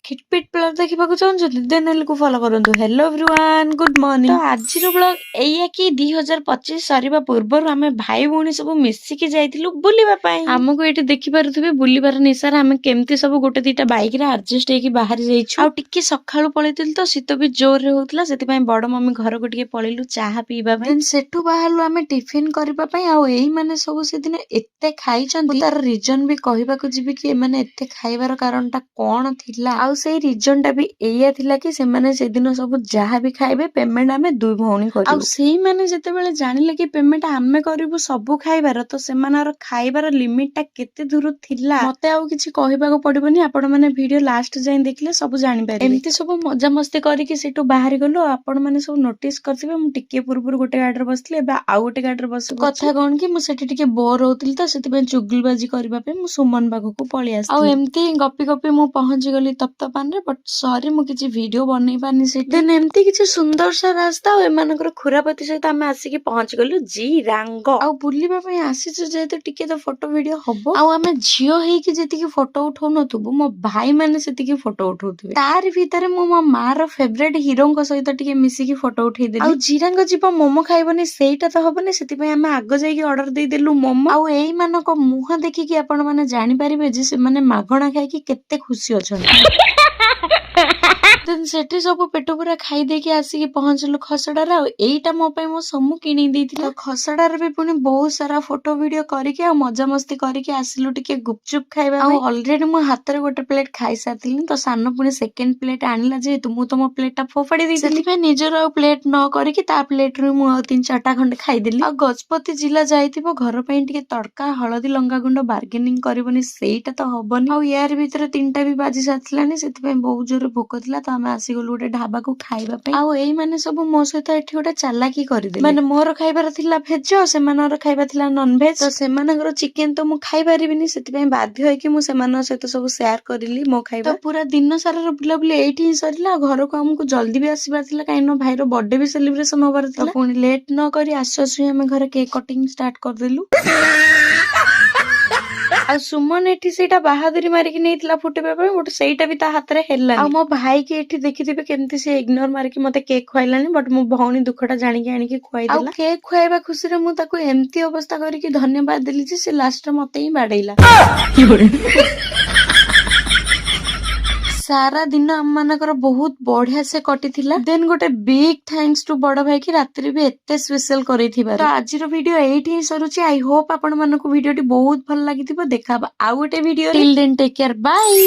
ଖିଟପିଟ blog ଦେଖିବାକୁ ଚାହୁଁଛନ୍ତି ଦେନ୍ ହେଲେ ଫଲୋ କରନ୍ତୁ। Hello everyone, good morning. ତ ଆଜିର ବ୍ଲଗ ଏଇଆ କି 2025 ସରିବା ପୂର୍ବରୁ ଆମେ ଭାଇ ଭଉଣୀ ସବୁ ମିଶିକି ଯାଇଥିଲୁ ବୁଲିବା ପାଇଁ। ଆମକୁ ଏଇଠି ଦେଖିପାରୁଥିବେ ବୁଲିବାର ନିଶାରେ ଆମେ କେମିତି ସବୁ ଗୋଟେ ଦିଟା ବାଇକରେ ଆଡଜଷ୍ଟ ହେଇକି ବାହାରି ଯାଇଛୁ। ଆଉ ଟିକେ ସକାଳୁ ପଳେଇଥିଲୁ ତ ଶୀତ ବି ଜୋରରେ ହଉଥିଲା, ସେଥିପାଇଁ ବଡ ମମି ଘରକୁ ଟିକେ ପଳେଇଲୁ ଚାହା ପିଇବା ପାଇଁ। ସେଠୁ ବାହାରିଲୁ ଆମେ ଟିଫିନ କରିବା ପାଇଁ। ଆଉ ଏଇମାନେ ସବୁ ସେଦିନ ଏତେ ଖାଇଛନ୍ତି, ତାର ରିଜନ ବି କହିବାକୁ ଯିବି କି ଏମାନେ ଏତେ ଖାଇବାର କାରଣଟା କଣ ଥିଲା। ଆଉ ସେଇ ରିଜନ ଟା ବି ଏଇଆ ଥିଲା କି ସେମାନେ ସେଦିନ ସବୁ ଯାହା ବି ଖାଇବେ ପେମେଣ୍ଟ ଆମେ ଦୁଇ ଭଉଣୀ କରିବୁ। ଆଉ ସେଇମାନେ ଯେତେବେଳେ ଜାଣିଲେ କି ପେମେଣ୍ଟ ଆମେ କରିବୁ ସବୁ ଖାଇବାର, ତ ସେମାନଙ୍କର ଖାଇବାର ଲିମିଟ ଟା କେତେ ଦୂର ଥିଲା ମତେ ଆଉ କିଛି କହିବାକୁ ପଡିବନି, ଆପଣ ମାନେ ଭିଡିଓ ଲାଷ୍ଟ ଯାଏଁ ଦେଖିଲେ ସବୁ ଜାଣିପାରିବେ। ଏମିତି ସବୁ ମଜାମସ୍ତି କରିକି ସେଠୁ ବାହାରି ଗଲୁ। ଆପଣ ମାନେ ସବୁ ନୋଟିସ କରିଥିବେ ମୁଁ ଟିକେ ପୂର୍ବରୁ ଗୋଟେ ଗାଡିରେ ବସିଥିଲି, ଏବେ ଆଉ ଗୋଟେ ଗାଡିରେ ବସି କଥା କଣ କି ମୁଁ ସେଠି ଟିକେ ବୋର ହଉଥିଲି ତ ସେଥିପାଇଁ ଚୁଗୁଲବାଜି କରିବା ପାଇଁ ମୁଁ ସୁମନ ପାଖକୁ ପଳେଇ ଆସିଥିଲି। ଆଉ ଏମିତି ଗପି ଗପି ମୁଁ ପହଞ୍ଚି ଗଲି ତପ୍ତପାନରେ, ବଟ୍ ସରି ମୁଁ କିଛି ଭିଡିଓ ବନେଇ ପାରିନି ସେଠି। ଦେନ୍ ଏମିତି କିଛି ସୁନ୍ଦର ସା ରାସ୍ତା ଆଉ ଏମାନଙ୍କର ଖୁରାପତି ସହିତ ଆମେ ଆସିକି ପହଞ୍ଚି ଗଲୁ ଜିରାଙ୍ଗ। ଆଉ ବୁଲିବା ପାଇଁ ଆସିଛୁ ଯେହେତୁ ଟିକେ ତ ଫଟୋ ଭିଡିଓ ହବ। ଆଉ ଆମେ ଝିଅ ହେଇକି ଯେତିକି ଫଟୋ ଉଠଉନଥିବୁ ମୋ ଭାଇ ମାନେ ସେତିକି ଫଟୋ ଉଠଉଥିବେ। ତାରି ଭିତରେ ମୁଁ ମୋ ମା ର ଫେଭରେଟ ହିରୋଙ୍କ ସହିତ ଟିକେ ମିଶିକି ଫଟୋ ଉଠେଇଦେଲି। ଆଉ ଜିରାଙ୍ଗ ଯିବ ମୋମୋ ଖାଇବନି ସେଇଟା ତ ହବନି, ସେଥିପାଇଁ ଆମେ ଆଗ ଯାଇକି ଅର୍ଡର ଦେଇଦେଲୁ ମୋମୋ। ଆଉ ଏଇମାନଙ୍କ ମୁହଁ ଦେଖିକି ଆପଣ ମାନେ ଜାଣିପାରିବେ ଯେ ସେମାନେ ମାଗଣା ଖାଇକି କେତେ ଖୁସି ଅଛନ୍ତି। ସେଠି ସବୁ ପେଟ ପୁରା ଖାଇ ଦେଇକି ଆସିକି ପହଞ୍ଚିଲୁ ଖସଡାରେ। ଆଉ ଏଇଟା ମୋ ପାଇଁ ମୋ ସମୁ କିଣିକି ଦେଇଥିଲା। ଖସଡାରେ ବି ପୁଣି ବହୁତ ସାରା ଫଟୋ ଭିଡିଓ କରିକି ଆଉ ମଜାମସ୍ତି କରିକି ଆସିଲୁ ଟିକେ ଗୁପଚୁପ ଖାଇବା ପାଇଁ। ଆଉ ଅଲରେଡି ମୋ ହାତରେ ଗୋଟେ ପ୍ଲେଟ ଖାଇସାରିଥିଲି, ତ ସାନ ପୁଣି ସେକେଣ୍ଡ ପ୍ଲେଟ ଆଣିଲା ଯେହେତୁ ମୁଁ ତ ମୋ ପ୍ଲେଟ ଟା ଫୋପାଡି ଦେଇଥିଲି, ସେଥିପାଇଁ ନିଜର ଆଉ ପ୍ଲେଟ ନ କରିକି ତା ପ୍ଲେଟରୁ ମୁଁ ଆଉ 3-4ଟା ଖଣ୍ଡେ ଖାଇଦେଲି। ଆଉ ଗଜପତି ଜିଲ୍ଲା ଯାଇଥିବ ଘର ପାଇଁ ଟିକେ ତଡକା ହଳଦୀ ଲଙ୍କା ଗୁଣ୍ଡ ବାର୍ଗେନିଂ କରିବନି ସେଇଟା ତ ହବନି। ଆଉ ୟାର ଭିତରେ 3ଟା ବି ବାଜି ସାରିଥିଲାନି, ସେଥିପାଇଁ ବହୁତ ଜୋରରେ ଭୋକ ଥିଲା ତ ଆମେ ଆସିଗଲୁ ଗୋଟେ ଢାବାକୁ ଖାଇବା ପାଇଁ। ଆଉ ଏଇମାନେ ସବୁ ମୋ ସହିତ ଏଠି ଗୋଟେ ଚାଲାକି କରିଦେଲେ, ମାନେ ମୋର ଖାଇବାର ଥିଲା ଭେଜ, ସେମାନଙ୍କର ଖାଇବା ଥିଲା ନନଭେଜ। ତ ସେମାନଙ୍କର ଚିକେନ ତ ମୁଁ ଖାଇପାରିବିନି, ସେଥିପାଇଁ ବାଧ୍ୟ ହେଇକି ମୁଁ ସେମାନଙ୍କ ସହିତ ସବୁ ସେୟାର କରିଲି ମୋ ଖାଇବା। ତ ପୁରା ଦିନ ସାରାର ବୁଲାବୁଲି ଏଇଠି ହିଁ ସରିଲା। ଆଉ ଘରକୁ ଆମକୁ ଜଲ୍ଦି ବି ଆସିବାର ଥିଲା, କାହିଁକି ନା ଭାଇର ବର୍ଥଡେ ବି ସେଲିବ୍ରେସନ ହବାର ଥିଲା। ପୁଣି ଲେଟ୍ ନ କରି ଆସୁ ଆସୁ ଆମେ ଘରେ କେକ୍ କଟିଂ ଷ୍ଟାର୍ଟ କରିଦେଲୁ। ଆଉ ସୁମନ ଏଠି ସେଇଟା ବାହାଦୁରୀ ମାରିକି ନେଇଥିଲା ଫୁଟେଇବା ପାଇଁ, ବଟ୍ ସେଇଟା ବି ତା ହାତରେ ହେଲାନି। ଆଉ ମୋ ଭାଇ କି ଏଠି ଦେଖିଥିବେ କେମିତି ସେ ଇଗ୍ନୋର ମାରିକି ମତେ କେକ୍ ଖୁଆଇଲାନି, ବଟ୍ ମୋ ଭଉଣୀ ଦୁଃଖଟା ଜାଣିକି ଆଣିକି ଖୁଆଇଦେଲା। ଆଉ କେକ୍ ଖୁଆଇବା ଖୁସିରେ ମୁଁ ତାକୁ ଏମିତି ଅବସ୍ଥା କରିକି ଧନ୍ୟବାଦ ଦେଲି ଯେ ସେ ଲାଷ୍ଟରେ ମତେ ହିଁ ବାଡେଇଲା। ସାରା ଦିନ ଆମ ମାନଙ୍କର ବହୁତ ବଢିଆ ସେ କଟିଥିଲା। ଦେନ୍ ଗୋଟେ ବିଗ୍ ଥ୍ୟାଙ୍କ୍ସ ଟୁ ବଡ ଭାଇ କି ରାତିରେ ବି ଏତେ ସ୍ପେଶାଲ କରେଇଥିବାରୁ। ତ ଆଜିର ଭିଡିଓ ଏଇଠି ହିଁ ସରୁଛି। ଆଇ ହୋପ ଆପଣ ମାନଙ୍କୁ ଭିଡିଓଟି ବହୁତ ଭଲ ଲାଗିଥିବ। ଦେଖା ହବ ଆଉ ଗୋଟେ video. Till then take care, bye.